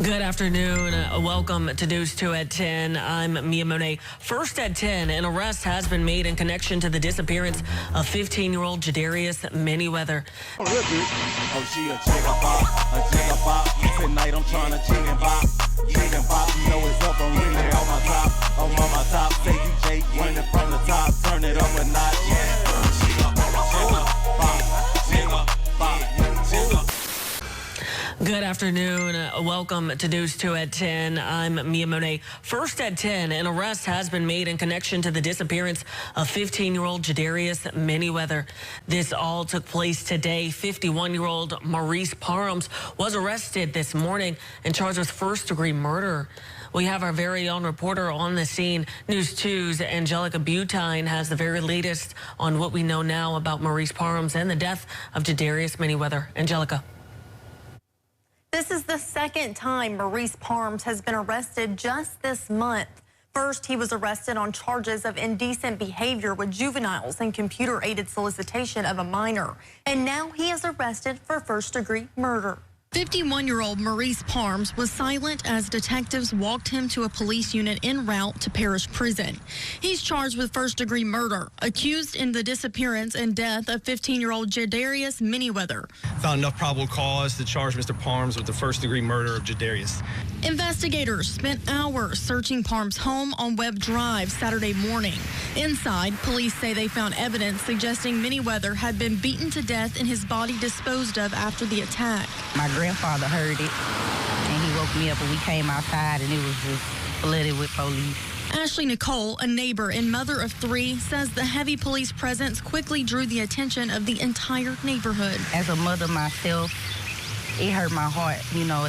Good afternoon. Welcome to News 2 at 10. I'm Mia Monet. First at 10, an arrest has been made in connection to the disappearance of 15-year-old Ja'Derrius Minnieweather. Oh, she a jigga bop. Tonight I'm trying to jig and bop. Jig and bop, you know it's up, I'm really on my top. I'm on my top, say DJ, running from the top. Turn it up a notch, yeah. Jigga bop, jigga bop, jigga. Good afternoon. Welcome to News 2 at 10. I'm Mia Monet. First at 10, an arrest has been made in connection to the disappearance of 15-year-old Ja'Derrius Minnieweather. This all took place today. 51-year-old Maurice Parms was arrested this morning and charged with first-degree murder. We have our very own reporter on the scene. News 2's Angelica Butine has the very latest on what we know now about Maurice Parms and the death of Ja'Derrius Minnieweather. Angelica. This is the second time Maurice Parms has been arrested just this month. First, he was arrested on charges of indecent behavior with juveniles and computer-aided solicitation of a minor. And now he is arrested for first-degree murder. 51-year-old Maurice Parms was silent as detectives walked him to a police unit en route to Parish Prison. He's charged with first-degree murder, accused in the disappearance and death of 15-year-old Ja'Derrius Minnieweather. Found enough probable cause to charge Mr. Parms with the first-degree murder of Ja'Derrius. Investigators spent hours searching Parms' home on Webb Drive Saturday morning. Inside, police say they found evidence suggesting Minnieweather had been beaten to death and his body disposed of after the attack. My grandfather heard it, and he woke me up when we came outside, and it was just flooded with police. Ashley Nicole, a neighbor and mother of 3, says the heavy police presence quickly drew the attention of the entire neighborhood. As a mother myself, it hurt my heart,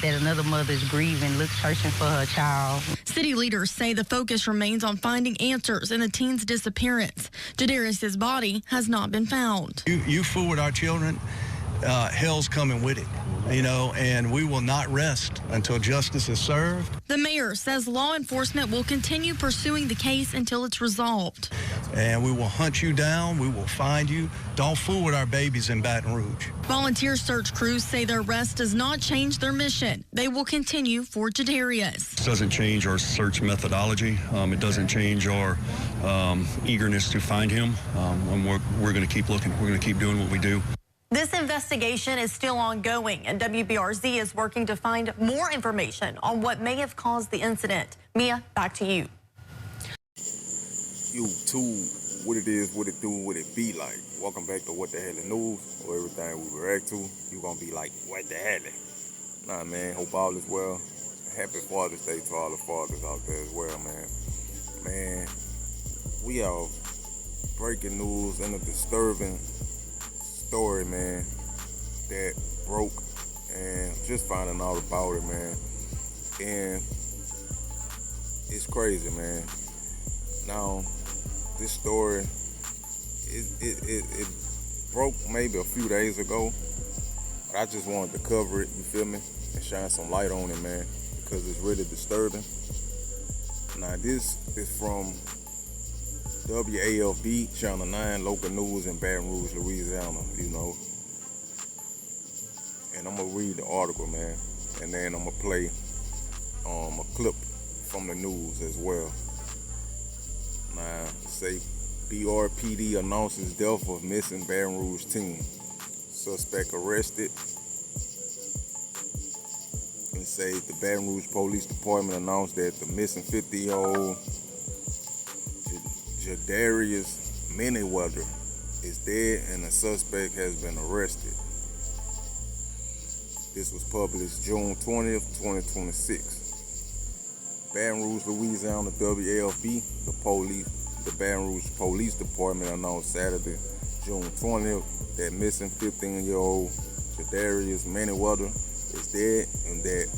that another mother is grieving, searching for her child. City leaders say the focus remains on finding answers in the teen's disappearance. Ja'Derrius' body has not been found. You fool with our children, hell's coming with it. And we will not rest until justice is served. The mayor says law enforcement will continue pursuing the case until it's resolved. And we will hunt you down. We will find you. Don't fool with our babies in Baton Rouge. Volunteer search crews say their arrest does not change their mission. They will continue for Ja'Derrius. It doesn't change our search methodology. It doesn't change our eagerness to find him. And we're going to keep looking. We're going to keep doing what we do. This investigation is still ongoing, and WBRZ is working to find more information on what may have caused the incident. Mia, back to you. YouTube, what it is, what it do, what it be like. Welcome back to What the Hell the News, or everything we react to. You gonna be like, what the hell? Nah, man, hope all is well. Happy Father's Day to all the fathers out there as well, man. Man, we have breaking news and a disturbing story, man, that broke, and just finding out about it, man. And it's crazy, man. Now, this story, it broke maybe a few days ago, but I just wanted to cover it, you feel me, and shine some light on it, man, because it's really disturbing. Now, this is from WAFB, Channel 9, local news in Baton Rouge, Louisiana, And I'm going to read the article, man, and then I'm going to play a clip from the news as well. Now, say BRPD announces death of missing Baton Rouge teen. Suspect arrested. And say the Baton Rouge Police Department announced that the missing 50-year-old Ja'Derrius Minnieweather is dead and the suspect has been arrested. This was published June 20th, 2026. Baton Rouge, Louisiana, WAFB, the Baton Rouge Police Department announced Saturday, June 20th, that missing 15-year-old Ja'Derrius Minnieweather is dead and that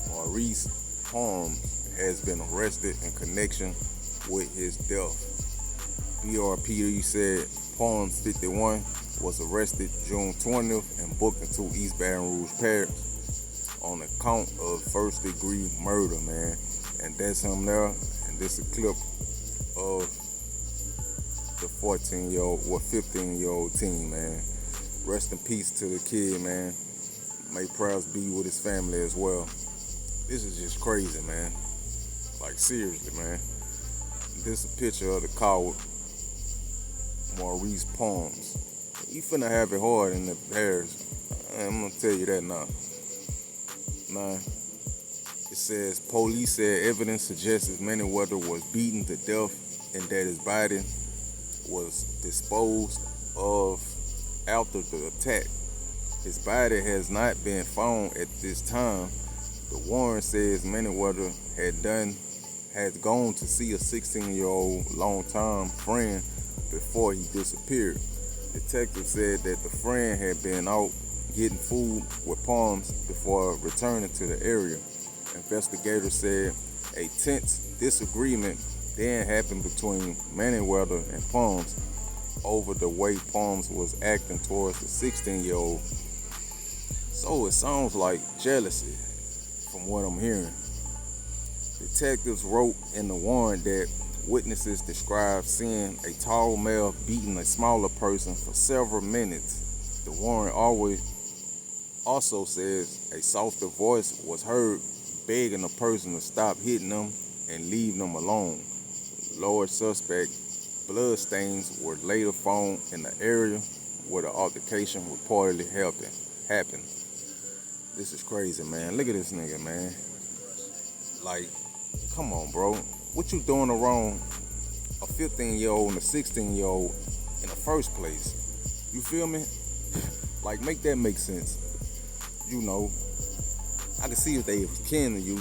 Maurice Parms has been arrested in connection with his death. BRPD said Parms, 51, was arrested June 20th and booked into East Baton Rouge Parish on account of first-degree murder, man. And that's him there. And this is a clip of the 15-year-old teen, man. Rest in peace to the kid, man. May prayers be with his family as well. This is just crazy, man. Like, seriously, man. This is a picture of the car with Maurice Parms. He finna have it hard in the Paris. I'm gonna tell you that now. Nah. It says, police said evidence suggests Minnieweather was beaten to death and that his body was disposed of after the attack. His body has not been found at this time. The warrant says Minnieweather had gone to see a 16-year-old longtime friend before he disappeared. Detectives said that the friend had been out getting food with Parms before returning to the area. Investigators said a tense disagreement then happened between Minnieweather and Parms over the way Parms was acting towards the 16-year-old. So it sounds like jealousy from what I'm hearing. Detectives wrote in the warrant that witnesses described seeing a tall male beating a smaller person for several minutes. The warrant also says a softer voice was heard begging the person to stop hitting them and leave them alone. Lower suspect blood stains were later found in the area where the altercation reportedly happened. This is crazy, man. Look at this nigga, man. Like, come on, bro. What you doing wrong? A 15-year-old and a 16-year-old in the first place. You feel me? Like, make that make sense. You know, I can see if they was kin to you.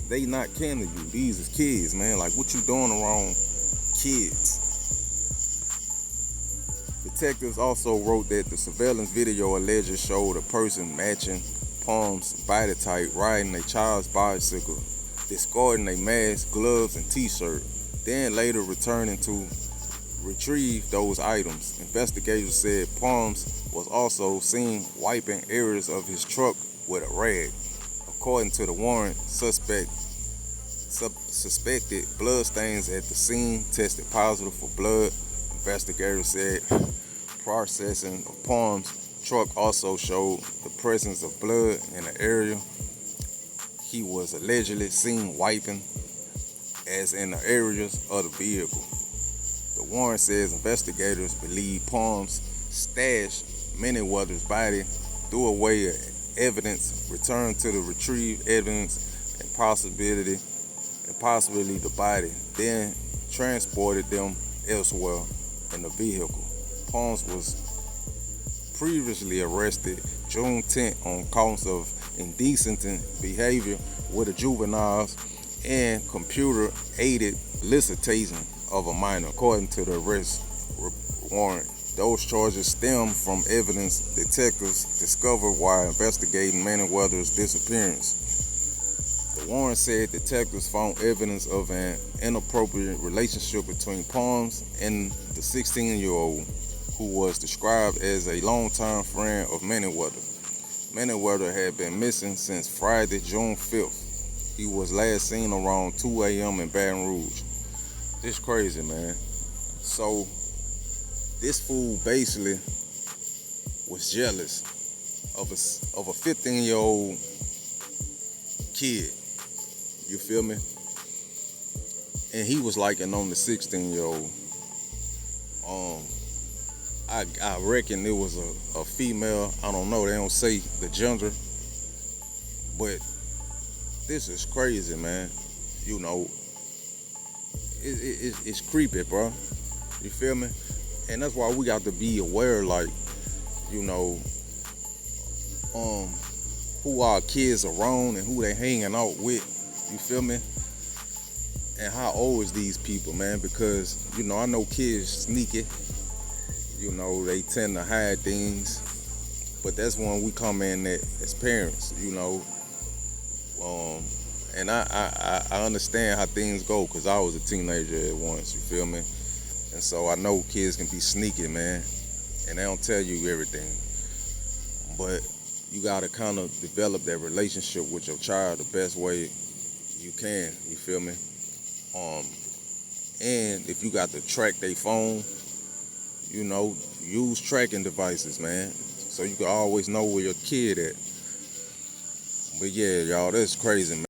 They not kin to you. These is kids, man. Like, what you doing wrong, kids? Detectives also wrote that the surveillance video allegedly showed a person matching Parms' body type riding a child's bicycle, discarding a mask, gloves, and t-shirt, then later returning to retrieve those items. Investigators said Parms was also seen wiping areas of his truck with a rag. According to the warrant, suspected blood stains at the scene tested positive for blood. Investigators said processing of Parms' truck also showed the presence of blood in the area he was allegedly seen wiping, as in the areas of the vehicle. The warrant says investigators believe Parms stashed Minnieweather's body, threw away evidence, returned to the retrieved evidence and possibly the body, then transported them elsewhere in the vehicle. Parms was previously arrested June 10th on counts of indecent behavior with the juveniles and computer-aided elicitation of a minor, according to the arrest warrant. Those charges stem from evidence detectives discovered while investigating Minnieweather's disappearance. The warrant said detectives found evidence of an inappropriate relationship between Parms and the 16-year-old, who was described as a longtime friend of Minnieweather. Minnieweather had been missing since Friday, June 5th. He was last seen around 2 a.m. in Baton Rouge. This crazy, man. So, this fool basically was jealous of a 15-year-old kid. You feel me? And he was liking on the 16-year-old. I reckon it was a female. I don't know. They don't say the gender. But this is crazy, man. You know, it's creepy, bro. You feel me? And that's why we got to be aware, like, you know, who our kids around and who they hanging out with. You feel me? And how old is these people, man? Because, you know, I know kids sneaky. You know, they tend to hide things. But that's when we come in as parents, you know. And I understand how things go because I was a teenager at once, you feel me? And so I know kids can be sneaky, man. And they don't tell you everything. But you got to kind of develop that relationship with your child the best way you can, you feel me? And if you got to track their phone, you know, use tracking devices, man, so you can always know where your kid at. But yeah, y'all, that's crazy, man.